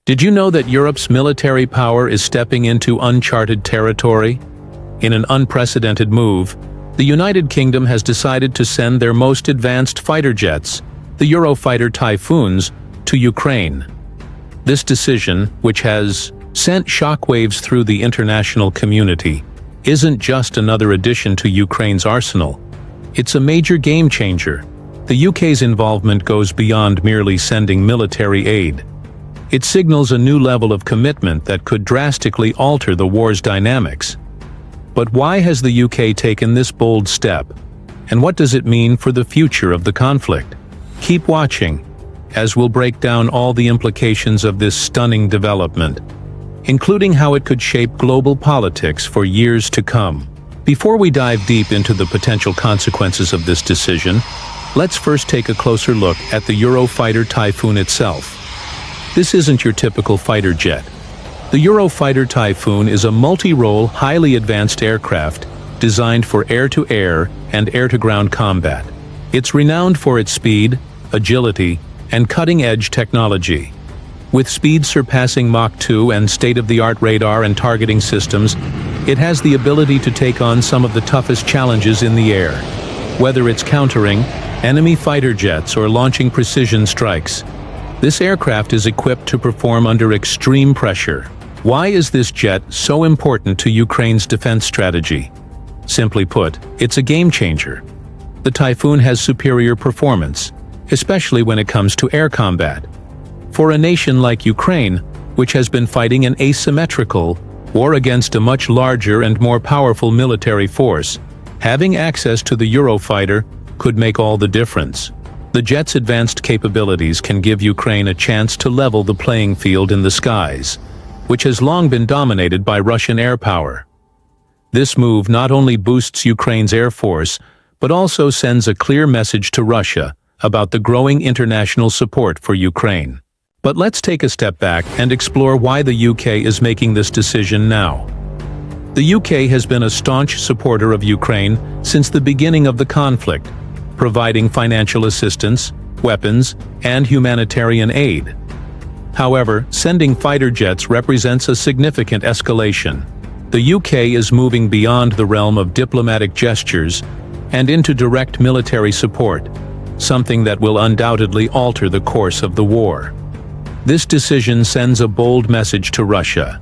Did you know that Europe's military power is stepping into uncharted territory? In an unprecedented move, the United Kingdom has decided to send their most advanced fighter jets, the Eurofighter Typhoons, to Ukraine. This decision, which has sent shockwaves through the international community, isn't just another addition to Ukraine's arsenal. It's a major game changer. The UK's involvement goes beyond merely sending military aid. It signals a new level of commitment that could drastically alter the war's dynamics. But why has the UK taken this bold step? And what does it mean for the future of the conflict? Keep watching, as we'll break down all the implications of this stunning development, including how it could shape global politics for years to come. Before we dive deep into the potential consequences of this decision, let's first take a closer look at the Eurofighter Typhoon itself. This isn't your typical fighter jet. The Eurofighter Typhoon is a multi-role, highly advanced aircraft designed for air-to-air and air-to-ground combat. It's renowned for its speed, agility, and cutting-edge technology. With speed surpassing Mach 2 and state-of-the-art radar and targeting systems, it has the ability to take on some of the toughest challenges in the air. Whether it's countering enemy fighter jets or launching precision strikes, this aircraft is equipped to perform under extreme pressure. Why is this jet so important to Ukraine's defense strategy? Simply put, it's a game changer. The Typhoon has superior performance, especially when it comes to air combat. For a nation like Ukraine, which has been fighting an asymmetrical war against a much larger and more powerful military force, having access to the Eurofighter could make all the difference. The jet's advanced capabilities can give Ukraine a chance to level the playing field in the skies, which has long been dominated by Russian air power. This move not only boosts Ukraine's air force, but also sends a clear message to Russia about the growing international support for Ukraine. But let's take a step back and explore why the UK is making this decision now. The UK has been a staunch supporter of Ukraine since the beginning of the conflict, providing financial assistance, weapons, and humanitarian aid. However, sending fighter jets represents a significant escalation. The UK is moving beyond the realm of diplomatic gestures and into direct military support, something that will undoubtedly alter the course of the war. This decision sends a bold message to Russia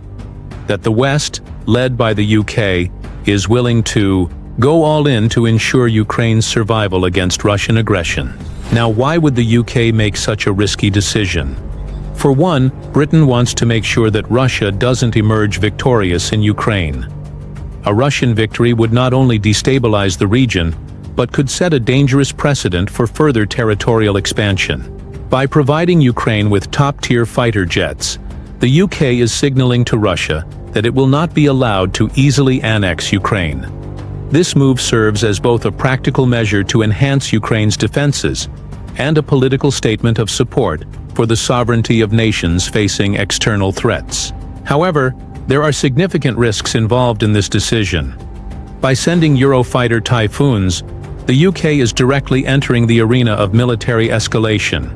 that the West, led by the UK, is willing to go all in to ensure Ukraine's survival against Russian aggression. Now, why would the UK make such a risky decision? For one, Britain wants to make sure that Russia doesn't emerge victorious in Ukraine. A Russian victory would not only destabilize the region, but could set a dangerous precedent for further territorial expansion. By providing Ukraine with top-tier fighter jets, the UK is signaling to Russia that it will not be allowed to easily annex Ukraine. This move serves as both a practical measure to enhance Ukraine's defenses and a political statement of support for the sovereignty of nations facing external threats. However, there are significant risks involved in this decision. By sending Eurofighter Typhoons, the UK is directly entering the arena of military escalation.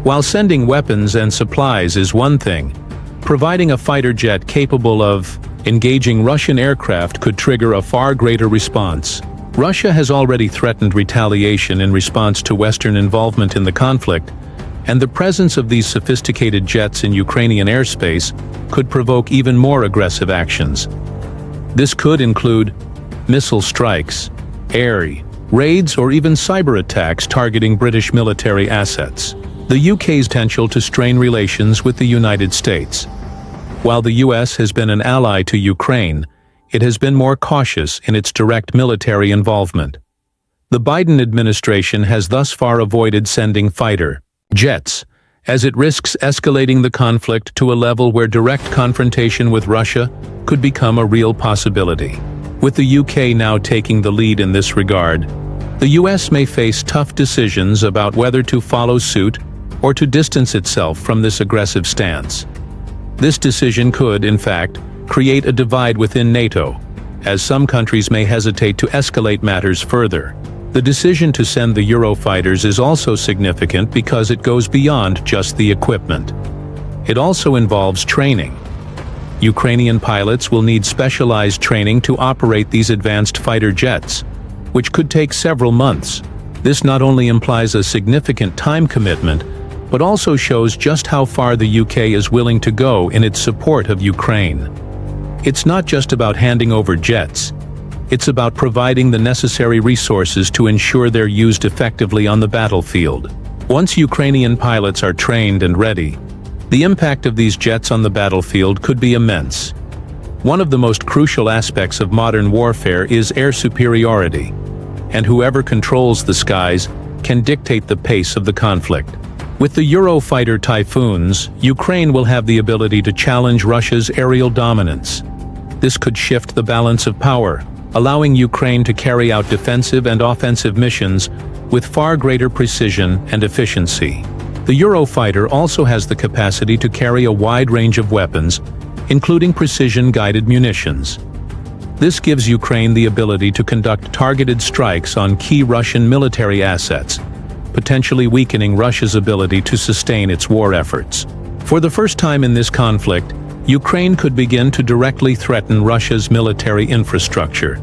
While sending weapons and supplies is one thing, providing a fighter jet capable of engaging Russian aircraft could trigger a far greater response. Russia has already threatened retaliation in response to Western involvement in the conflict, and the presence of these sophisticated jets in Ukrainian airspace could provoke even more aggressive actions. This could include missile strikes, air raids, or even cyber attacks targeting British military assets. The UK's potential to strain relations with the United States. While the US has been an ally to Ukraine, it has been more cautious in its direct military involvement. The Biden administration has thus far avoided sending fighter jets, as it risks escalating the conflict to a level where direct confrontation with Russia could become a real possibility. With the UK now taking the lead in this regard, the US may face tough decisions about whether to follow suit or to distance itself from this aggressive stance. This decision could, in fact, create a divide within NATO, as some countries may hesitate to escalate matters further. The decision to send the Eurofighters is also significant because it goes beyond just the equipment. It also involves training. Ukrainian pilots will need specialized training to operate these advanced fighter jets, which could take several months. This not only implies a significant time commitment, but also shows just how far the UK is willing to go in its support of Ukraine. It's not just about handing over jets. It's about providing the necessary resources to ensure they're used effectively on the battlefield. Once Ukrainian pilots are trained and ready, the impact of these jets on the battlefield could be immense. One of the most crucial aspects of modern warfare is air superiority, and whoever controls the skies can dictate the pace of the conflict. With the Eurofighter Typhoons, Ukraine will have the ability to challenge Russia's aerial dominance. This could shift the balance of power, allowing Ukraine to carry out defensive and offensive missions with far greater precision and efficiency. The Eurofighter also has the capacity to carry a wide range of weapons, including precision-guided munitions. This gives Ukraine the ability to conduct targeted strikes on key Russian military assets, potentially weakening Russia's ability to sustain its war efforts. For the first time in this conflict, Ukraine could begin to directly threaten Russia's military infrastructure,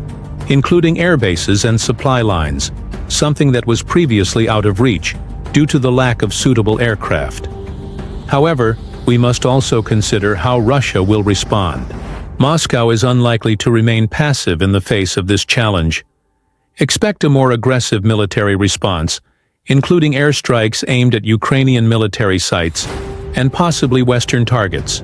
including air bases and supply lines, something that was previously out of reach due to the lack of suitable aircraft. However, we must also consider how Russia will respond. Moscow is unlikely to remain passive in the face of this challenge. Expect a more aggressive military response, including airstrikes aimed at Ukrainian military sites and possibly Western targets.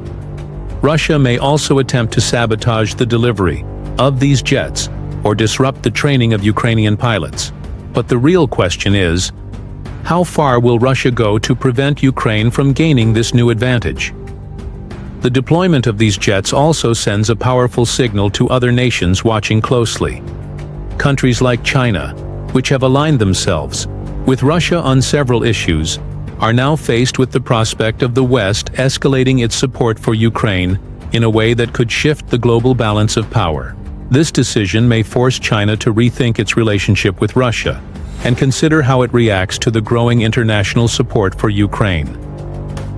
Russia may also attempt to sabotage the delivery of these jets or disrupt the training of Ukrainian pilots. But the real question is, how far will Russia go to prevent Ukraine from gaining this new advantage? The deployment of these jets also sends a powerful signal to other nations watching closely. Countries like China, which have aligned themselves with Russia on several issues, are now faced with the prospect of the West escalating its support for Ukraine in a way that could shift the global balance of power. This decision may force China to rethink its relationship with Russia and consider how it reacts to the growing international support for Ukraine.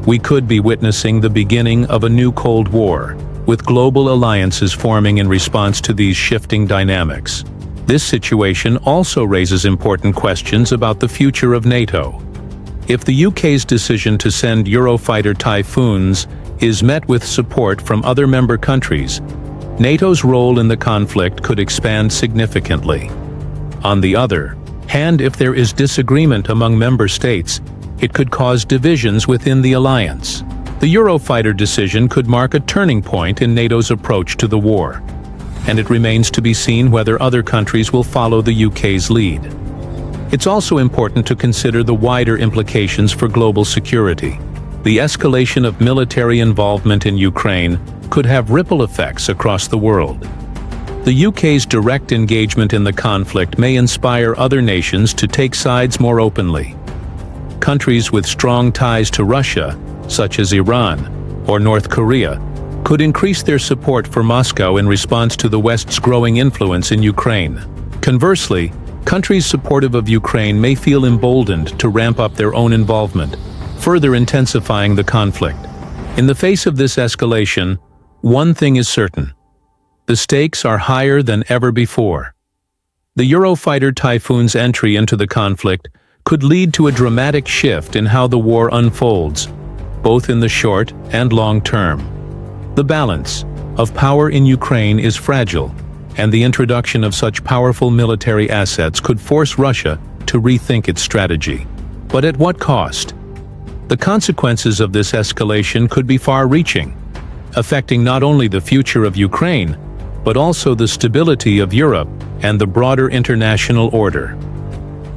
We could be witnessing the beginning of a new Cold War, with global alliances forming in response to these shifting dynamics. This situation also raises important questions about the future of NATO. If the UK's decision to send Eurofighter Typhoons is met with support from other member countries, NATO's role in the conflict could expand significantly. On the other hand, if there is disagreement among member states, it could cause divisions within the alliance. The Eurofighter decision could mark a turning point in NATO's approach to the war, and it remains to be seen whether other countries will follow the UK's lead. It's also important to consider the wider implications for global security. The escalation of military involvement in Ukraine could have ripple effects across the world. The UK's direct engagement in the conflict may inspire other nations to take sides more openly. Countries with strong ties to Russia, such as Iran or North Korea, could increase their support for Moscow in response to the West's growing influence in Ukraine. Conversely, countries supportive of Ukraine may feel emboldened to ramp up their own involvement, further intensifying the conflict. In the face of this escalation, one thing is certain: the stakes are higher than ever before. The Eurofighter Typhoon's entry into the conflict could lead to a dramatic shift in how the war unfolds, both in the short and long term. The balance of power in Ukraine is fragile, and the introduction of such powerful military assets could force Russia to rethink its strategy. But at what cost? The consequences of this escalation could be far-reaching, affecting not only the future of Ukraine, but also the stability of Europe and the broader international order.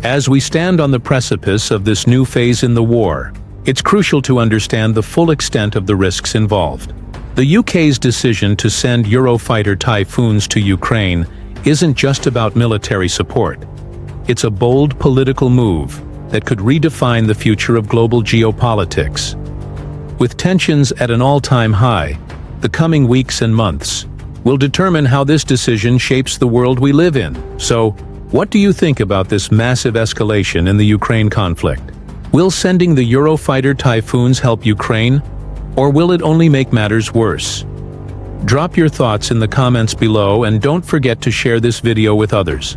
As we stand on the precipice of this new phase in the war, it's crucial to understand the full extent of the risks involved. The UK's decision to send Eurofighter Typhoons to Ukraine isn't just about military support. It's a bold political move that could redefine the future of global geopolitics. With tensions at an all-time high, the coming weeks and months will determine how this decision shapes the world we live in. So, what do you think about this massive escalation in the Ukraine conflict? Will sending the Eurofighter Typhoons help Ukraine, Or will it only make matters worse? Drop your thoughts in the comments below and don't forget to share this video with others.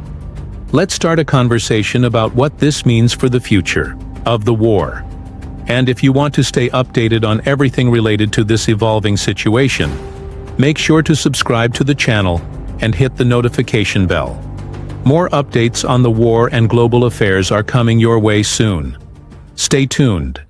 Let's start a conversation about what this means for the future of the war. And if you want to stay updated on everything related to this evolving situation, make sure to subscribe to the channel and hit the notification bell. More updates on the war and global affairs are coming your way soon. Stay tuned.